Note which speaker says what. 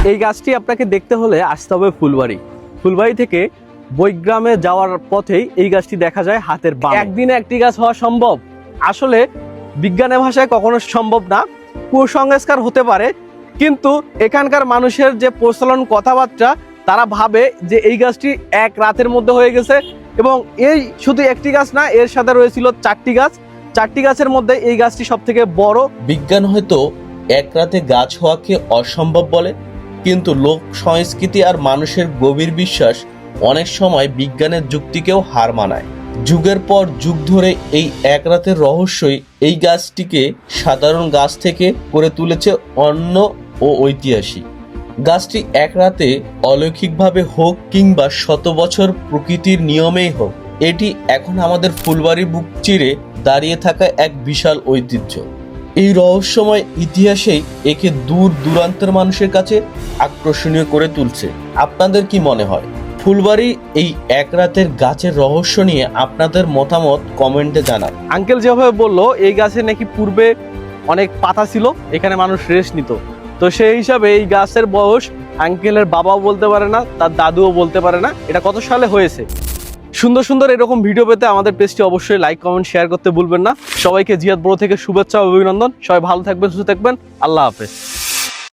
Speaker 1: এই গাছটি আপনাকে দেখতে হলে আসতে হবে ফুলবাড়ি। ফুলবাড়ি থেকে বৈগ্রামে যাওয়ার পথেই এই গাছটি দেখা যায় হাতের বামে। একদিনে একটি গাছ হওয়া সম্ভব? আসলে বিজ্ঞানের ভাষায় কখনো সম্ভব না। কুসংস্কার হতে পারে, কিন্তু এখানকার মানুষের যে প্রচলন কথাবার্তা, তারা ভাবে যে এই গাছটি এক রাতের মধ্যে হয়ে গেছে। এবং এই শুধু একটি গাছ না, এর সাথে রয়েছিল 4টি গাছ। 4টি গাছের মধ্যে এই গাছটি সব থেকে বড়।
Speaker 2: বিজ্ঞান হয়তো এক রাতে গাছ হওয়াকে অসম্ভব বলে, কিন্তু লোক সংস্কৃতি আর মানুষের গভীর বিশ্বাস অনেক সময় বিজ্ঞানের যুক্তিকেও হার মানায়। যুগের পর যুগ ধরে এই এক রাতের রহস্যই এই গাছটিকে সাধারণ গাছ থেকে করে তুলেছে অন্য ও ঐতিহাসিক। গাছটি এক রাতে অলৌকিকভাবে হোক কিংবা শত বছর প্রকৃতির নিয়মেই হোক, এটি এখন আমাদের ফুলবাড়ির বুক চিরে দাঁড়িয়ে থাকা এক বিশাল ঐতিহ্য। এই রহস্যময় ইতিহাসেই একে দূর দূরান্তের মানুষের কাছে আকর্ষণীয় করে তুলছে। আপনাদের কি মনে হয়? ফুলবাড়ি এই এক রাতের গাছের রহস্য নিয়ে আপনাদের মতামত কমেন্টে জানান।
Speaker 1: আঙ্কেল যেভাবে বললো এই গাছে নাকি পূর্বে অনেক পাতা ছিল, এখানে মানুষ রেস্ট নিত, তো সেই হিসাবে এই গাছের বয়স আঙ্কেলের বাবাও বলতে পারে না, তার দাদুও বলতে পারে না এটা কত সালে হয়েছে। সুন্দর সুন্দর এরকম ভিডিও পেতে আমাদের পেজটি অবশ্যই লাইক, কমেন্ট, শেয়ার করতে ভুলবেন না। সবাইকে জিয়াদ ব্রো থেকে শুভেচ্ছা ও অভিনন্দন। সবাই ভালো থাকবেন, সুস্থ থাকবেন। আল্লাহ হাফেজ।